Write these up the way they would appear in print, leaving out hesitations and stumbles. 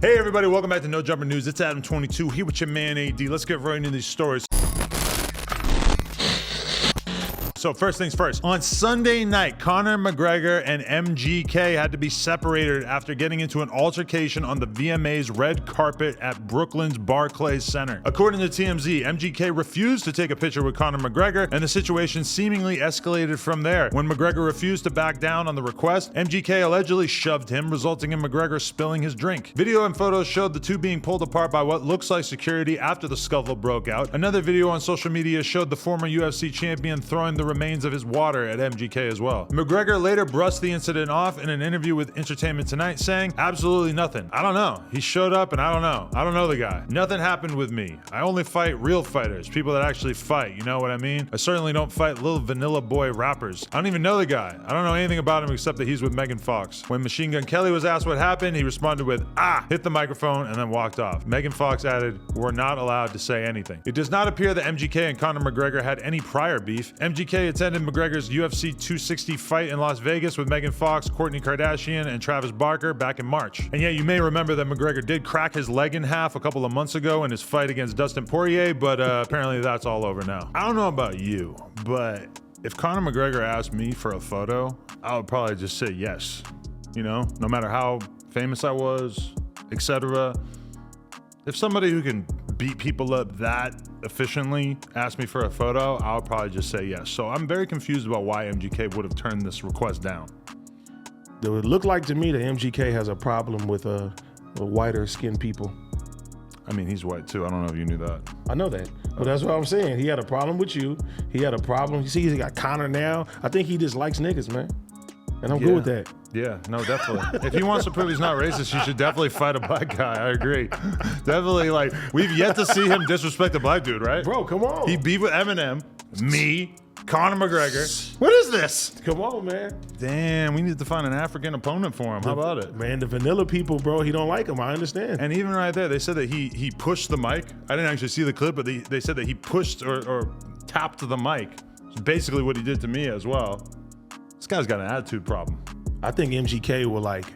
Hey everybody, welcome back to No Jumper News. It's Adam22 here with your man AD. Let's get right into these stories. So first things first, on Sunday night, Conor McGregor and MGK had to be separated after getting into an altercation on the VMA's red carpet at Brooklyn's Barclays Center. According to TMZ, MGK refused to take a picture with Conor McGregor, and the situation seemingly escalated from there. When McGregor refused to back down on the request, MGK allegedly shoved him, resulting in McGregor spilling his drink. Video and photos showed the two being pulled apart by what looks like security after the scuffle broke out. Another video on social media showed the former UFC champion throwing the remains of his water at MGK as well. McGregor later brushed the incident off in an interview with Entertainment Tonight, saying, "Absolutely nothing. I don't know. He showed up and I don't know. I don't know the guy. Nothing happened with me. I only fight real fighters, people that actually fight, you know what I mean? I certainly don't fight little vanilla boy rappers. I don't even know the guy. I don't know anything about him except that he's with Megan Fox." When Machine Gun Kelly was asked what happened, he responded with, hit the microphone and then walked off. Megan Fox added, "We're not allowed to say anything." It does not appear that MGK and Conor McGregor had any prior beef. MGK attended McGregor's UFC 260 fight in Las Vegas with Megan Fox, Kourtney Kardashian, and Travis Barker back in March. And yeah, you may remember that McGregor did crack his leg in half a couple of months ago in his fight against Dustin Poirier, but apparently that's all over now. I don't know about you, but if Conor McGregor asked me for a photo, I would probably just say yes. You know, no matter how famous I was, etc. If somebody who can beat people up that efficiently asked me for a photo, I'll probably just say yes. So I'm very confused about why MGK would have turned this request down. It would look like to me that MGK has a problem with whiter skinned people. I mean, he's white too. I don't know if you knew that. I know that, but that's what I'm saying. He had a problem with you. He had a problem. You see, he got Conor now. I think he just likes niggas, man. And I'm good with that. Yeah, no, definitely. If he wants to prove he's not racist, he should definitely fight a black guy. I agree. Definitely, like, we've yet to see him disrespect a black dude, right? Bro, come on. He beat with Eminem, me, Conor McGregor. What is this? Come on, man. Damn, we need to find an African opponent for him. How about it? Man, the vanilla people, bro, he don't like him. I understand. And even right there, they said that he pushed the mic. I didn't actually see the clip, but they said that he pushed or tapped the mic. It's basically what he did to me as well. This guy's got an attitude problem. I think MGK will like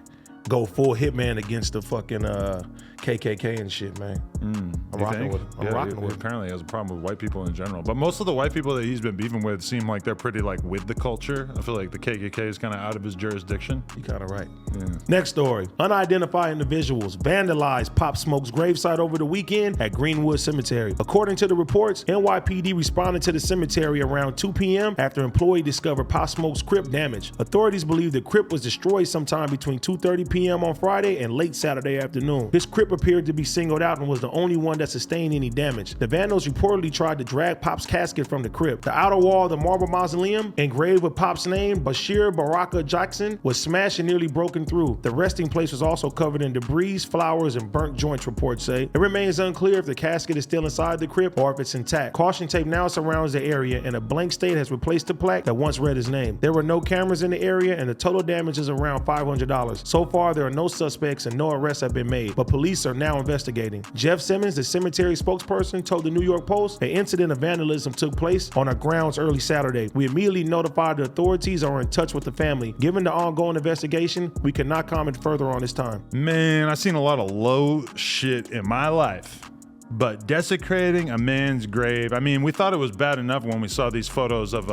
go full hitman against the fucking KKK and shit, man. I'm rocking with him. I'm rocking with him. Apparently he has a problem with white people in general. But most of the white people that he's been beefing with seem like they're pretty like with the culture. I feel like the KKK is kind of out of his jurisdiction. You're kind of right. Yeah. Next story. Unidentified individuals vandalized Pop Smoke's gravesite over the weekend at Greenwood Cemetery. According to the reports, NYPD responded to the cemetery around 2 p.m. after employee discovered Pop Smoke's Crypt damage. Authorities believe the Crypt was destroyed sometime between 2:30 p.m. on Friday and late Saturday afternoon. His Crypt appeared to be singled out and was the only one that sustained any damage. The vandals reportedly tried to drag Pop's casket from the crypt. The outer wall of the marble mausoleum, engraved with Pop's name, Bashir Baraka Jackson, was smashed and nearly broken through. The resting place was also covered in debris, flowers, and burnt joints, reports say. It remains unclear if the casket is still inside the crypt or if it's intact. Caution tape now surrounds the area, and a blank slate has replaced the plaque that once read his name. There were no cameras in the area, and the total damage is around $500. So far, there are no suspects and no arrests have been made, but police are now investigating. Jeff Simmons, the cemetery spokesperson, told the New York Post an incident of vandalism took place on our grounds early Saturday. We immediately notified the authorities and are in touch with the family. Given the ongoing investigation, we cannot comment further on this time. Man, I've seen a lot of low shit in my life. But desecrating a man's grave, I mean, we thought it was bad enough when we saw these photos of,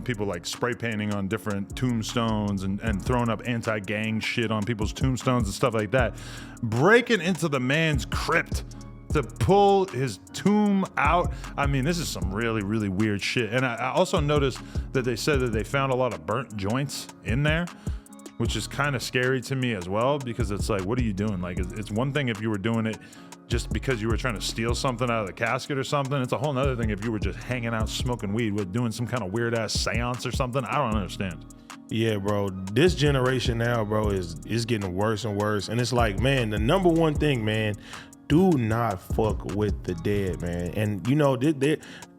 people like spray painting on different tombstones and throwing up anti-gang shit on people's tombstones and stuff like that. Breaking into the man's crypt to pull his tomb out. I mean, this is some really, really weird shit. And I also noticed that they said that they found a lot of burnt joints in there, which is kind of scary to me as well, because it's like, what are you doing? Like, it's one thing if you were doing it just because you were trying to steal something out of the casket or something. It's a whole nother thing if you were just hanging out smoking weed with doing some kind of weird ass seance or something. I don't understand. Yeah, bro, this generation now, bro, is getting worse and worse. And it's like, man, the number one thing, man, do not fuck with the dead, man. And you know,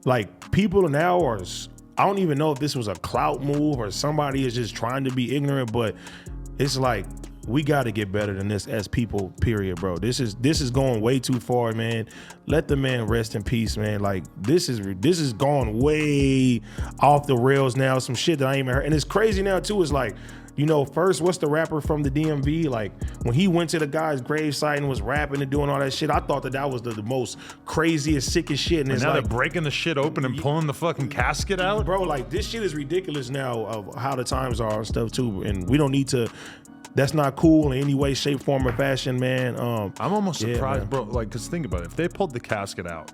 like people now are, I don't even know if this was a clout move or somebody is just trying to be ignorant, but it's like, we got to get better than this as people, period, bro. This is going way too far, man. Let the man rest in peace, man. Like, this is going way off the rails now. Some shit that I ain't even heard. And it's crazy now, too. It's like, you know, first, what's the rapper from the DMV? Like, when he went to the guy's gravesite and was rapping and doing all that shit, I thought that was the most craziest, sickest shit. And it's now like, they're breaking the shit open and pulling the fucking casket out? bro, like, this shit is ridiculous now of how the times are and stuff, too. And we don't need to... That's not cool in any way, shape, form, or fashion, man. I'm almost surprised, man. bro. Like, because think about it. If they pulled the casket out,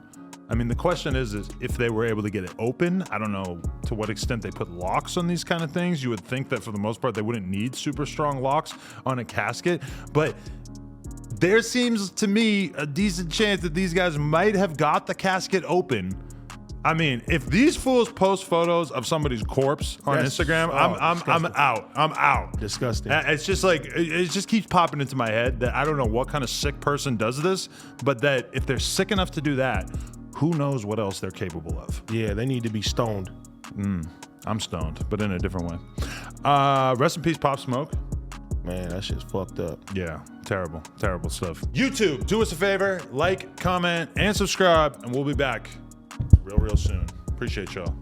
I mean, the question is if they were able to get it open. I don't know to what extent they put locks on these kind of things. You would think that for the most part, they wouldn't need super strong locks on a casket. But there seems to me a decent chance that these guys might have got the casket open. I mean, if these fools post photos of somebody's corpse on Instagram, I'm out. I'm out. Disgusting. It's just like, it just keeps popping into my head that I don't know what kind of sick person does this, but that if they're sick enough to do that, who knows what else they're capable of. Yeah, they need to be stoned. I'm stoned, but in a different way. Rest in peace, Pop Smoke. Man, that shit's fucked up. Yeah, terrible, terrible stuff. YouTube, do us a favor, like, comment, and subscribe, and we'll be back real soon. Appreciate y'all.